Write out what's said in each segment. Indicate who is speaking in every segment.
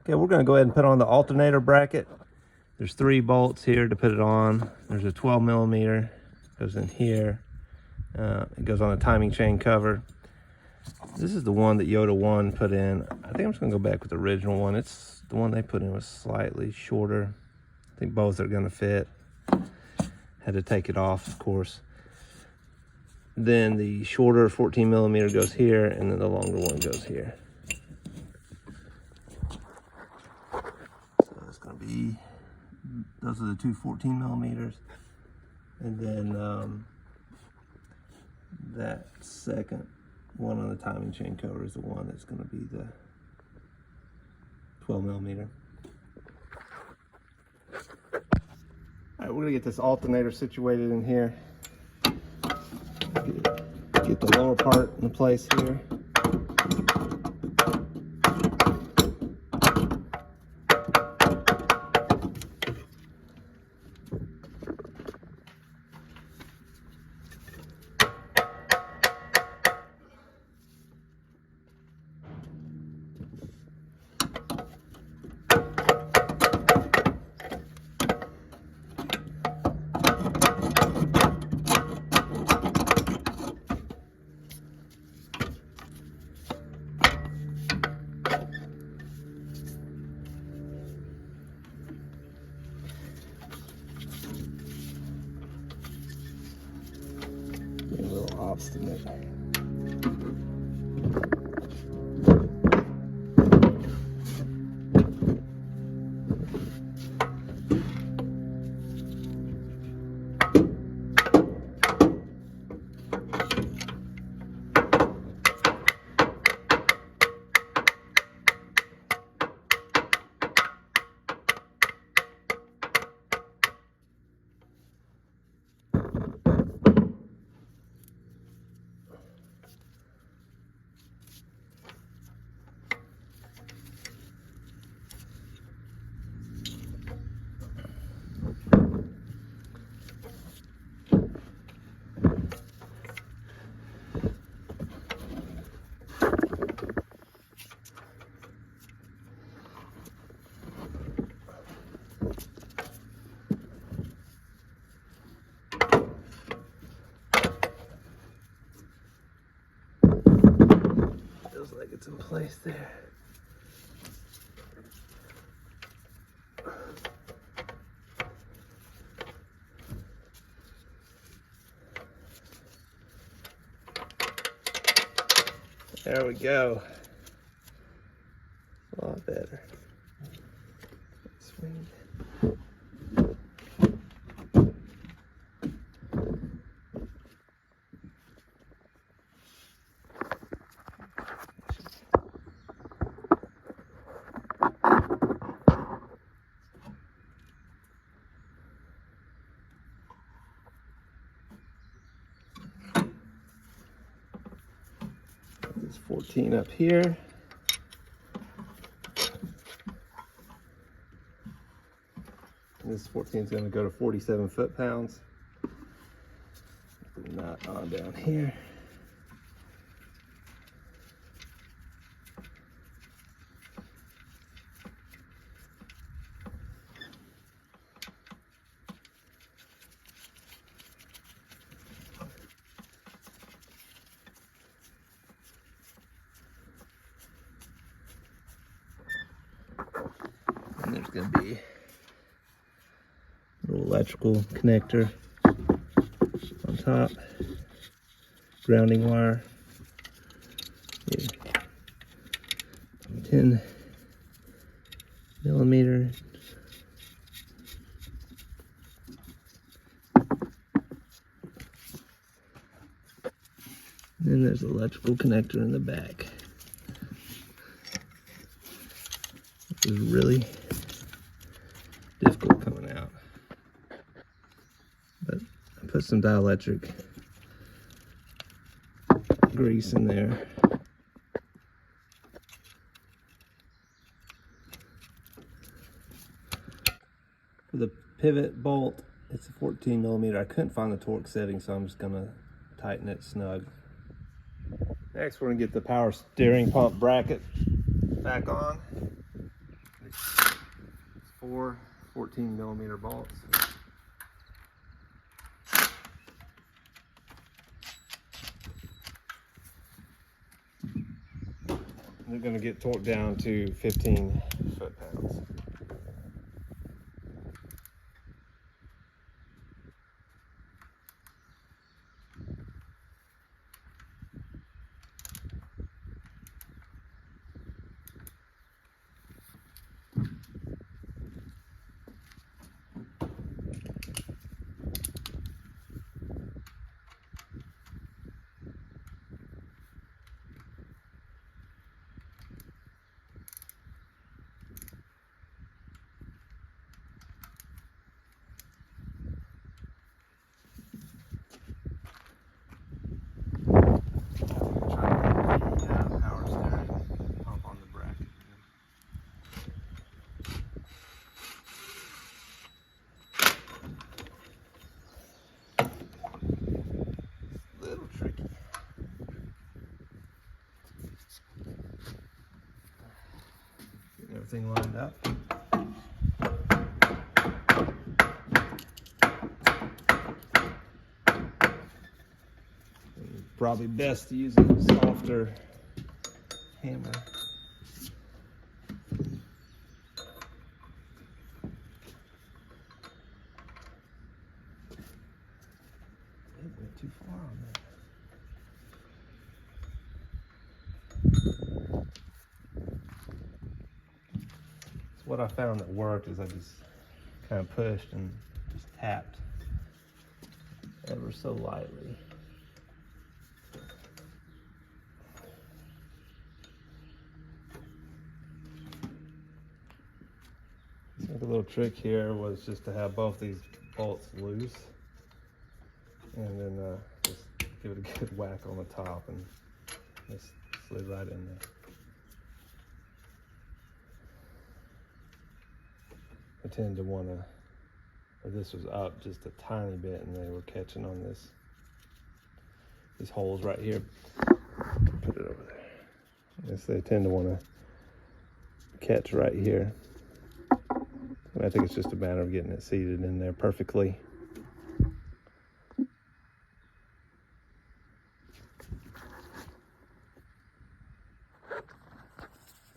Speaker 1: Okay, we're gonna go ahead and put on the alternator bracket. There's 3 bolts here to put it on. There's a 12 millimeter, goes in here. It goes on a timing chain cover. This is the one that Yoda 1 put in. I think I'm just gonna go back with the original one. It's the one they put in was slightly shorter. I think both are gonna fit. Had to take it off, of course. Then the shorter 14 millimeter goes here, and then the longer one goes here. So it's gonna be, those are the two 14 millimeters. And then that second one on the timing chain cover is the one that's gonna be the 12 millimeter. All right, we're gonna get this alternator situated in here. Get the lower part in place here. A little obstinate. Feels like it's in place there. There we go. A lot better. Swing. This 14 up here. And this 14 is going to go to 47 foot-pounds. Put the nut on down here. And there's going to be a little electrical connector on top, grounding wire, 10 millimeter. And then there's an electrical connector in the back. This is really difficult coming out. But I put some dielectric grease in there. For the pivot bolt, it's a 14 millimeter. I couldn't find the torque setting, so I'm just gonna tighten it snug. Next, we're gonna get the power steering pump bracket back on. 4 14mm bolts. They're going to get torqued down to 15 foot-pounds. Everything lined up. Probably best to use a softer hammer. It went too far on that. So what I found that worked is I just kind of pushed and just tapped ever so lightly. So the little trick here was just to have both these bolts loose and then just give it a good whack on the top and just slid right in there. I tend to want to, or this was up just a tiny bit and they were catching on these holes right here. Put it over there. Yes, they tend to want to catch right here. And I think it's just a matter of getting it seated in there perfectly.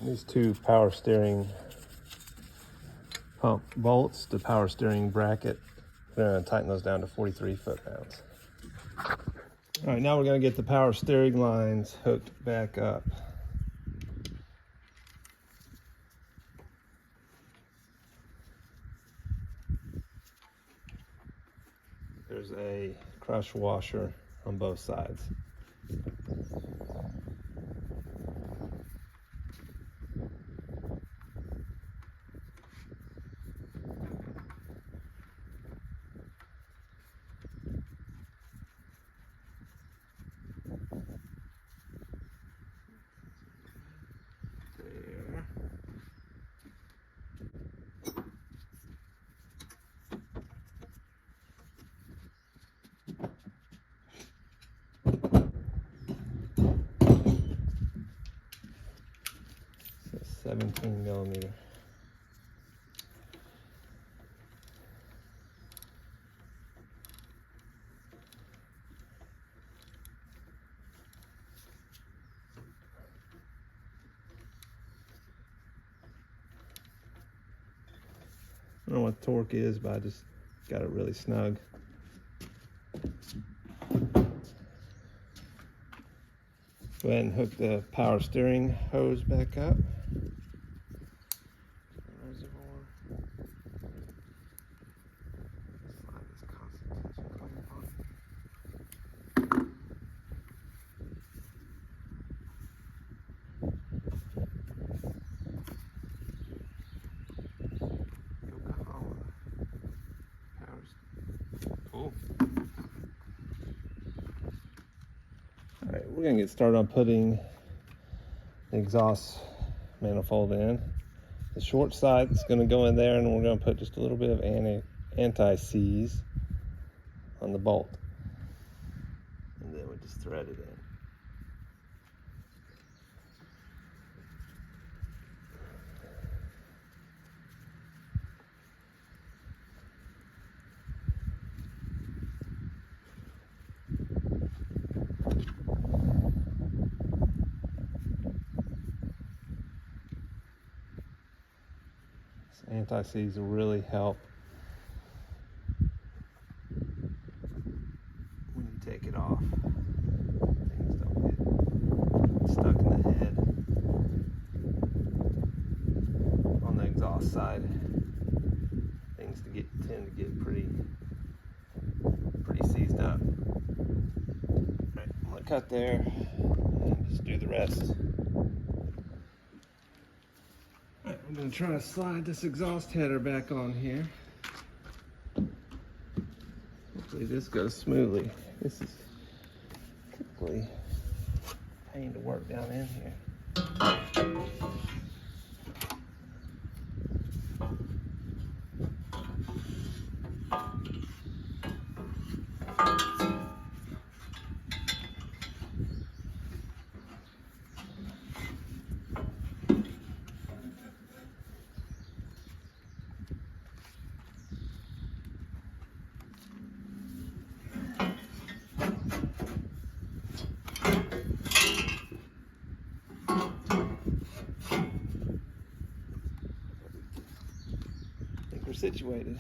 Speaker 1: These two power steering pump bolts, the power steering bracket, we're going to tighten those down to 43 foot-pounds. All right, now we're going to get the power steering lines hooked back up. There's a crush washer on both sides. So 17mm. I don't know what the torque is, but I just got it really snug. Go ahead and hook the power steering hose back up. All right, we're gonna get started on putting the exhaust manifold in. The short side is gonna go in there, and we're gonna put just a little bit of anti-seize on the bolt. And then we just thread it in. This anti-seize will really help when you take it off. Things don't get stuck in the head on the exhaust side. Things tend to get pretty seized up. Right, I'm gonna cut there and just do the rest. Right, I'm gonna try to slide this exhaust header back on here. Hopefully this goes smoothly. This is typically a pain to work down in here. We're situated.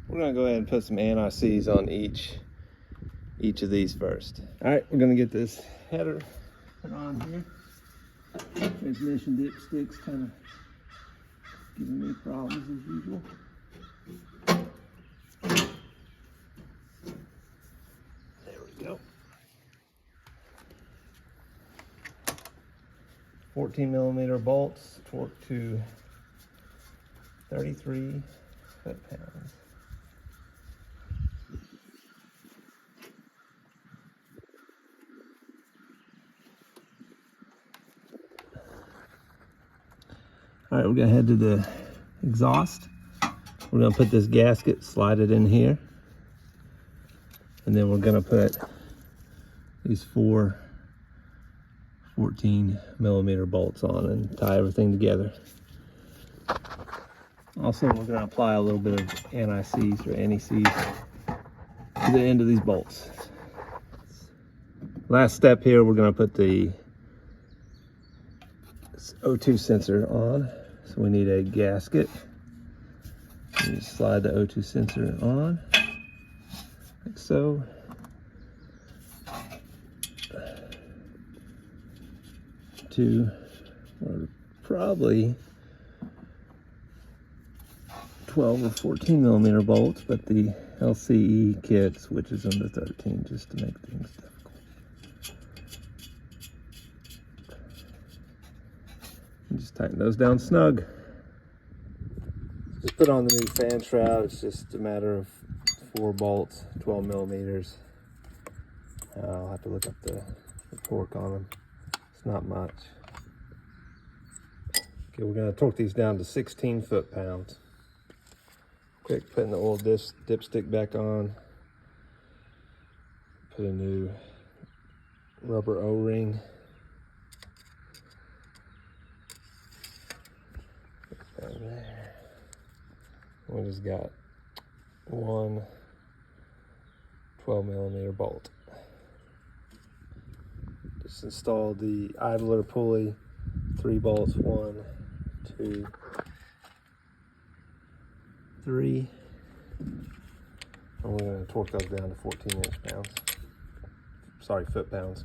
Speaker 1: We're gonna go ahead and put some anti-seize on each of these first. All right, we're gonna get this header put on here. Transmission dipstick's kind of giving me problems as usual. There we go. 14mm bolts, torque to 33 foot-pounds. All right, we're gonna head to the exhaust. We're gonna put this gasket, slide it in here. And then we're gonna put these 4 14mm bolts on and tie everything together. Also, we're gonna apply a little bit of anti-seize or anti-seize to the end of these bolts. Last step here, we're gonna put the O2 sensor on. So we need a gasket. You just slide the O2 sensor on, like so. To probably 12 or 14mm bolts, but the LCE kit switches them to 13 just to make things difficult. And just tighten those down snug. Just put on the new fan shroud. It's just a matter of 4 bolts, 12mm. I'll have to look up the torque on them. It's not much. Okay, we're going to torque these down to 16 foot-pounds. Quick, putting the old dipstick back on. Put a new rubber O-ring. There. We just got 1 12mm bolt. Just installed the idler pulley, 3 bolts, 1, 2, 3. And we're going to torque those down to 14 foot-pounds.